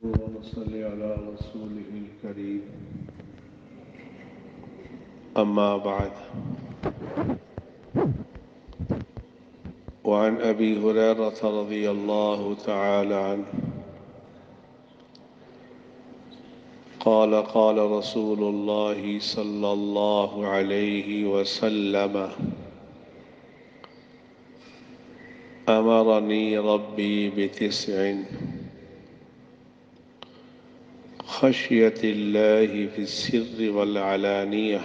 ونصلي على رسوله الكريم. أما بعد، وعن أبي هريرة رضي الله تعالى عنه قال قال رسول الله صلى الله عليه وسلم: أمرني ربي بتسع: خشية الله في السر والعلانية،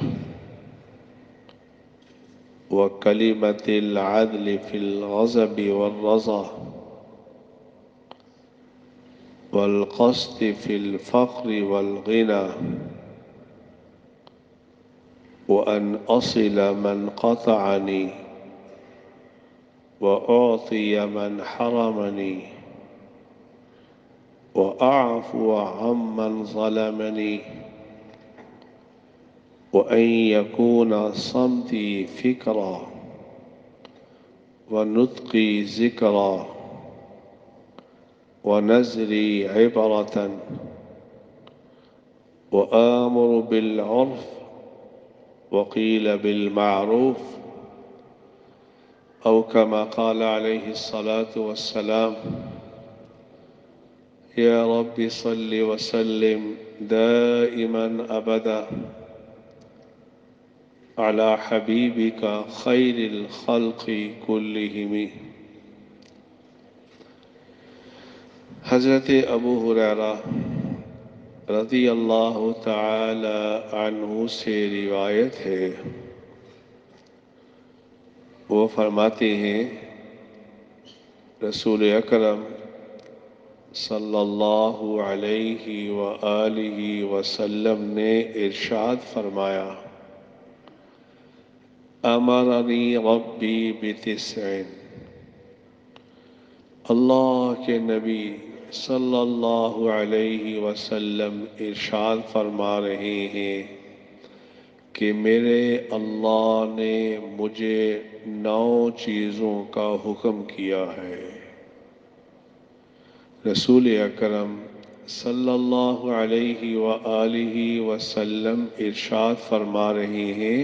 وكلمة العدل في الغضب والرضا، والقصد في الفقر والغنى، وأن أصل من قطعني، وأعطي من حرمني، وأعفو عمن ظلمني، وأن يكون صمتي فكرا، ونطقي ذكرا، ونزري عبرة، وآمر بالعرف وقيل بالمعروف، أو كما قال عليه الصلاة والسلام: يا رب صل وسلم دائما أبدا على حبيبك خير الخلق كلهم. حضرت ابو ہریرہ رضی اللہ تعالی عنہ سے روایت ہے، وہ فرماتے ہیں رسول اکرم صلی اللہ علیہ وآلہ وسلم نے ارشاد فرمایا: امرنی ربی بتسع، اللہ کے نبی صلی اللہ علیہ وسلم ارشاد فرما رہے ہیں کہ میرے اللہ نے مجھے 9 چیزوں کا حکم کیا ہے۔ رسول اکرم صلی اللہ علیہ وآلہ وسلم ارشاد فرما رہے ہیں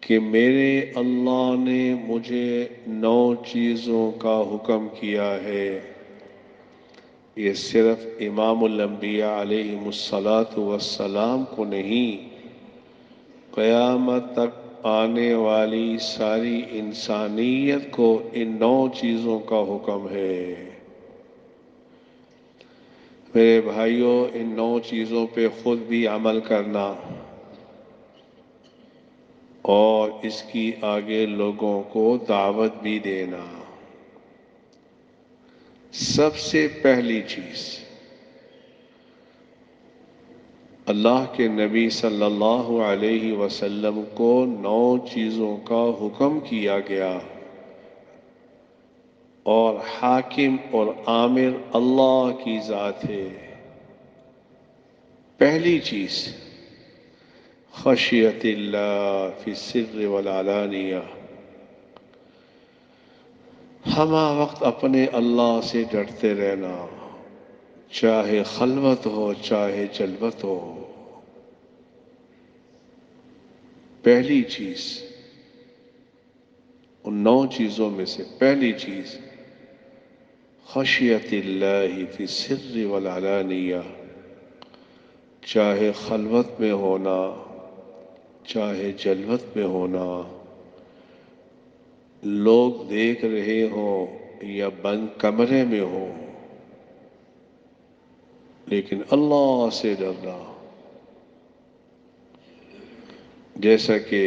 کہ میرے اللہ نے مجھے 9 چیزوں کا حکم کیا ہے۔ یہ صرف امام الانبیاء علیہ الصلاۃ والسلام کو نہیں، قیامت تک آنے والی ساری انسانیت کو ان 9 چیزوں کا حکم ہے۔ میرے بھائیوں، ان 9 چیزوں پہ خود بھی عمل کرنا اور اس کی آگے لوگوں کو دعوت بھی دینا۔ سب سے پہلی چیز، اللہ کے نبی صلی اللہ علیہ وسلم کو 9 چیزوں کا حکم کیا گیا، اور حاکم اور آمر اللہ کی ذات ہے۔ پہلی چیز، خشیت اللہ فی السر والعلانیہ، ہمہ وقت اپنے اللہ سے ڈرتے رہنا، چاہے خلوت ہو چاہے جلوت ہو۔ پہلی چیز، ان 9 چیزوں میں سے پہلی چیز، خشیت اللہ فی السر والعلانیہ، چاہے خلوت میں ہونا چاہے جلوت میں ہونا، لوگ دیکھ رہے ہوں یا بند کمرے میں ہو، لیکن اللہ سے ڈرنا۔ جیسا کہ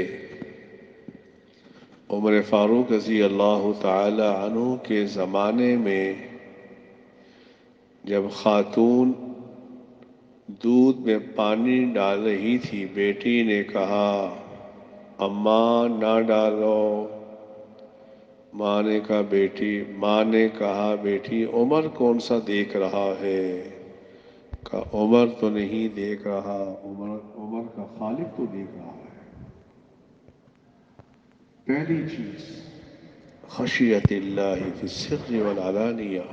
عمر فاروق رضی اللہ تعالی عنہ کے زمانے میں جب خاتون دودھ میں پانی ڈال رہی تھی، بیٹی نے کہا اماں نہ ڈالو، ماں نے کہا بیٹی عمر کون سا دیکھ رہا ہے؟ کہا عمر تو نہیں دیکھ رہا، عمر کا خالق تو دیکھ رہا ہے۔ پہلی چیز، خشیت اللہ فی السر والعلانیہ،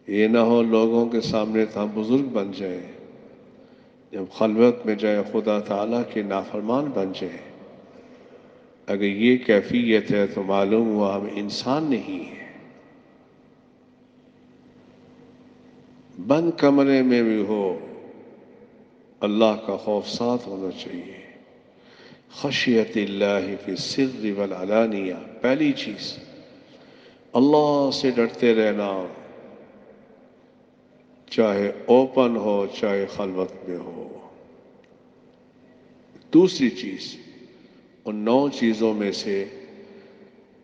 یہ نہ ہو لوگوں کے سامنے تو ہم بزرگ بن جائیں، جب خلوت میں جائے خدا تعالیٰ کے نافرمان بن جائیں۔ اگر یہ کیفیت ہے تو معلوم ہوا ہم انسان نہیں ہیں۔ بند کمرے میں بھی ہو اللہ کا خوف ساتھ ہونا چاہیے۔ خشیت اللہ فی السر والعلانیہ، پہلی چیز اللہ سے ڈرتے رہنا، چاہے اوپن ہو چاہے خلوت میں ہو۔ دوسری چیز، ان 9 چیزوں میں سے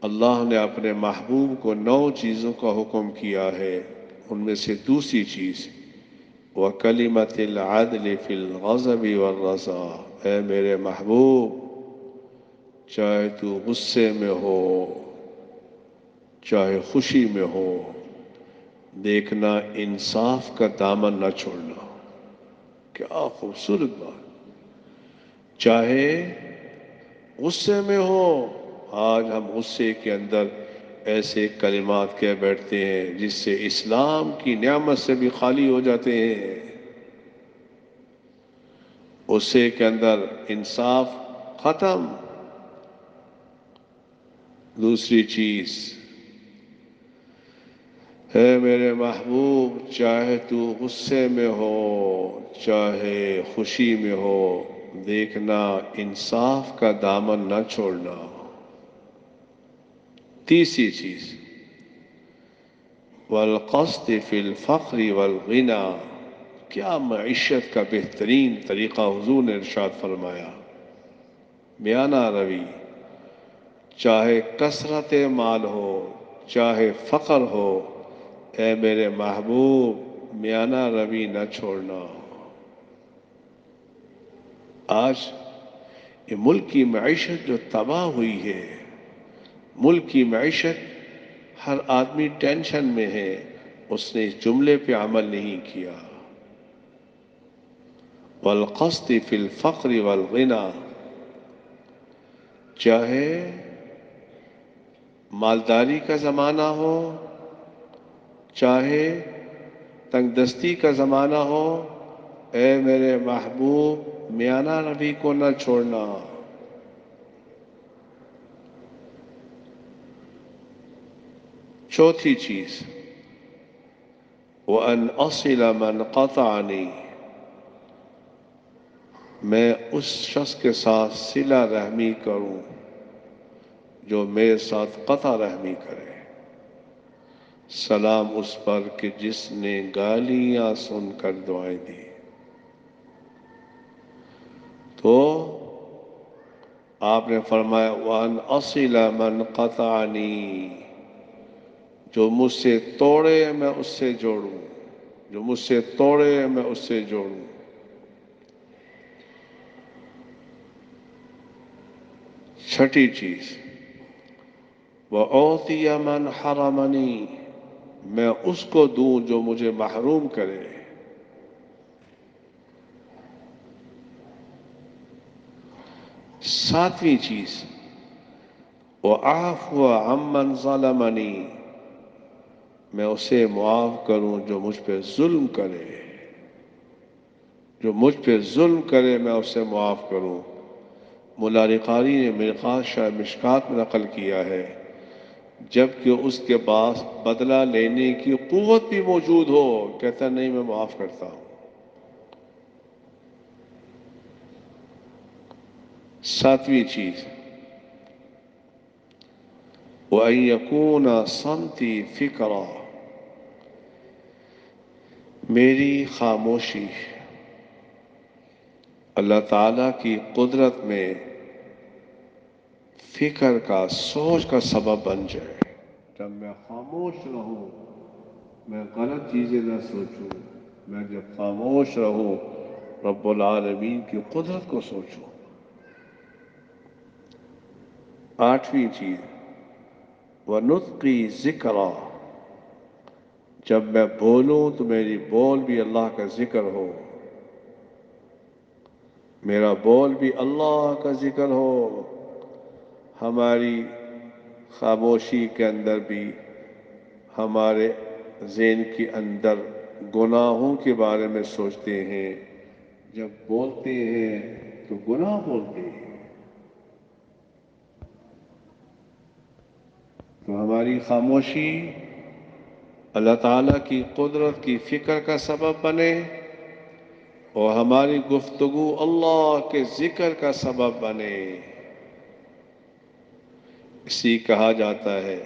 اللہ نے اپنے محبوب کو 9 چیزوں کا حکم کیا ہے، ان میں سے دوسری چیز وَكَلِمَةِ الْعَدْلِ فِي الْغَضَبِ وَالرَّضَا، اے میرے محبوب چاہے تو غصے میں ہو چاہے خوشی میں ہو، دیکھنا انصاف کا دامن نہ چھوڑنا۔ کیا خوبصورت بات! چاہے غصے میں ہو، آج ہم غصے کے اندر ایسے کلمات کہہ بیٹھتے ہیں جس سے اسلام کی نعمت سے بھی خالی ہو جاتے ہیں۔ غصے کے اندر انصاف ختم۔ دوسری چیز، اے میرے محبوب چاہے تو غصے میں ہو چاہے خوشی میں ہو، دیکھنا انصاف کا دامن نہ چھوڑنا۔ تیسری چیز والقصد فی الفقر والغنی، کیا معیشت کا بہترین طریقہ حضور نے ارشاد فرمایا، میانہ روی، چاہے کثرت مال ہو چاہے فقر ہو، اے میرے محبوب میانہ روی نہ چھوڑنا۔ آج یہ ملک کی معیشت جو تباہ ہوئی ہے، ملک کی معیشت، ہر آدمی ٹینشن میں ہے، اس نے اس جملے پہ عمل نہیں کیا۔ والقصد فی الفقر والغنی، چاہے مالداری کا زمانہ ہو چاہے تنگ دستی کا زمانہ ہو، اے میرے محبوب میانہ روی کو نہ چھوڑنا۔ چوتھی چیز وَأَنْ أَصِلَ مَنْ قَطَعَنِي، میں اس شخص کے ساتھ صلہ رحمی کروں جو میرے ساتھ قطع رحمی کرے۔ سلام اس پر کہ جس نے گالیاں سن کر دعائیں دی۔ تو آپ نے فرمایا وَأَنْ أَصِلَ مَنْ قَطَعَنِي، جو مجھ سے توڑے میں اس سے جوڑوں، جو مجھ سے توڑے میں اس سے جوڑوں۔ چھٹی چیز وَأُعْطِيَ مَنْ حَرَمَنِي، میں اس کو دوں جو مجھے محروم کرے۔ ساتویں چیز وَأَعْفُوَ عَمَّنْ ظَلَمَنِي، میں اسے معاف کروں جو مجھ پہ ظلم کرے، جو مجھ پہ ظلم کرے میں اسے معاف کروں۔ مولا رقاری نے مرقات شاہ مشکات میں نقل کیا ہے، جبکہ اس کے پاس بدلہ لینے کی قوت بھی موجود ہو، کہتا نہیں میں معاف کرتا ہوں۔ ساتویں چیز وَأَن يَكُونَ صَمْتِي فِكْرًا، میری خاموشی اللہ تعالیٰ کی قدرت میں فکر کا، سوچ کا سبب بن جائے۔ جب میں خاموش رہوں میں غلط چیزیں نہ سوچوں، میں جب خاموش رہوں رب العالمین کی قدرت کو سوچوں۔ آٹھویں چیز وَنُطْقِي ذِكْرًا، جب میں بولوں تو میری بول بھی اللہ کا ذکر ہو، میرا بول بھی اللہ کا ذکر ہو، ہماری خاموشی کے اندر بھی ہمارے ذہن کے اندر گناہوں کے بارے میں سوچتے ہیں، جب بولتے ہیں تو گناہ بولتے ہیں. تو ہماری خاموشی اللہ تعالیٰ کی قدرت کی فکر کا سبب بنے اور ہماری گفتگو اللہ کے ذکر کا سبب بنے. اسی کہا جاتا ہے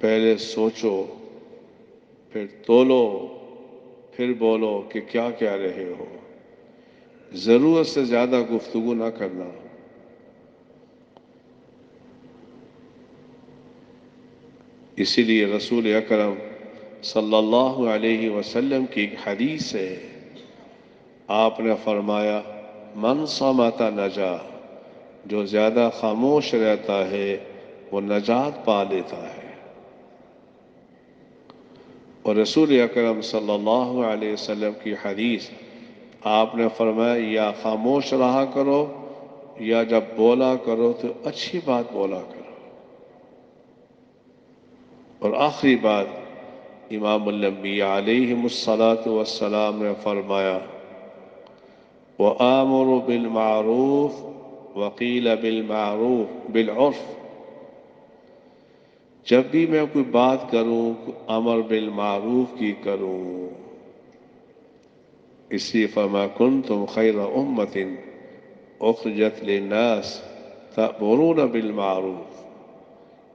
پہلے سوچو، پھر تولو، پھر بولو کہ کیا کہہ رہے ہو. ضرورت سے زیادہ گفتگو نہ کرنا. اسی لیے رسول اکرم صلی اللہ علیہ وسلم کی ایک حدیث ہے، آپ نے فرمایا من صمت نجا، جو زیادہ خاموش رہتا ہے وہ نجات پا لیتا ہے. اور رسول اکرم صلی اللہ علیہ وسلم کی حدیث، آپ نے فرمایا یا خاموش رہا کرو یا جب بولا کرو تو اچھی بات بولا کرو. اور آخری بات امام الانبیاء علیہم الصلاۃ والسلام نے فرمایا وآمر بالمعروف وقیل بالمعروف بالعرف، جب بھی میں کوئی بات کروں امر بالمعروف کی کروں. اس لیے فما کنتم خیر امۃ اخرجت للناس تأمرون بالمعروف.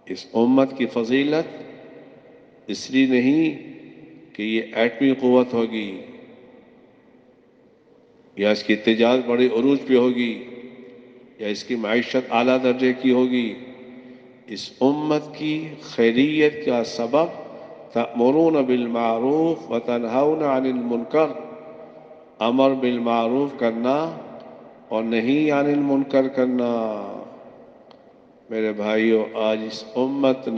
اس امت کی فضیلت اس لیے نہیں کہ یہ ایٹمی قوت ہوگی یا اس کی تجارت بڑے عروج پہ ہوگی یا اس کی معیشت اعلیٰ درجے کی ہوگی. اس امت کی خیریت کا سبب تأمرون بالمعروف وتنہون عن المنکر، امر بالمعروف کرنا اور نہیں عن المنکر کرنا. میرے بھائیوں، آج اس امت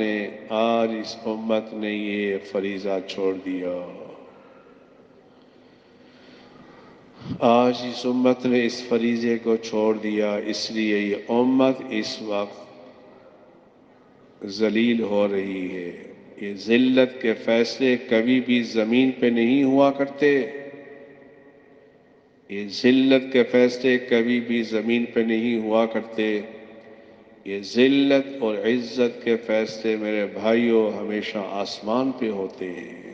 نے یہ فریضہ چھوڑ دیا. آج اس امت نے اس فریضے کو چھوڑ دیا. اس لیے یہ امت اس وقت ذلیل ہو رہی ہے. یہ ذلت کے فیصلے کبھی بھی زمین پہ نہیں ہوا کرتے. یہ ذلت کے فیصلے کبھی بھی زمین پہ نہیں ہوا کرتے. یہ ذلت اور عزت کے فیصلے میرے بھائیوں ہمیشہ آسمان پہ ہوتے ہیں.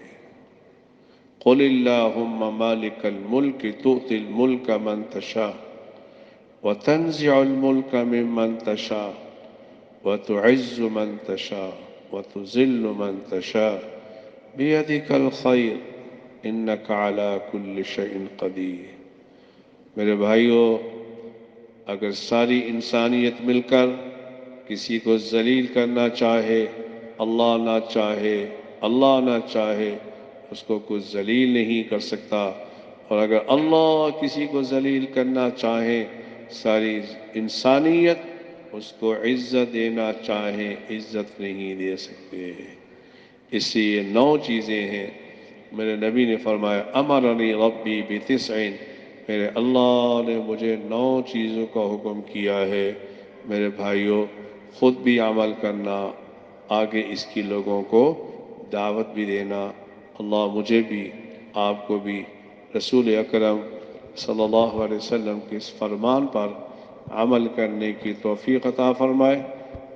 قل اللہم مالک الملک تؤتی الملک من تشاء وتنزع الملک ممن تشاء وتعز من تشاء وتذل من تشاء بیدک الخیر انک علی کل شیء قدیر. میرے بھائیوں، اگر ساری انسانیت مل کر کسی کو ذلیل کرنا چاہے، اللہ نہ چاہے اس کو کوئی ذلیل نہیں کر سکتا. اور اگر اللہ کسی کو ذلیل کرنا چاہے، ساری انسانیت اس کو عزت دینا چاہے، عزت نہیں دے سکتے. اس لیے 9 چیزیں ہیں. میرے نبی نے فرمایا امرنی ربی بتسع، میرے اللہ نے مجھے 9 چیزوں کا حکم کیا ہے. میرے بھائیوں، خود بھی عمل کرنا، آگے اس کی لوگوں کو دعوت بھی دینا. اللہ مجھے بھی آپ کو بھی رسول اکرم صلی اللہ علیہ وسلم کے اس فرمان پر عمل کرنے کی توفیق عطا فرمائے.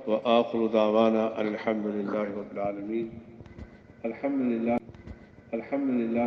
وآخر دعوانا الحمد للہ رب العالمین. الحمد للہ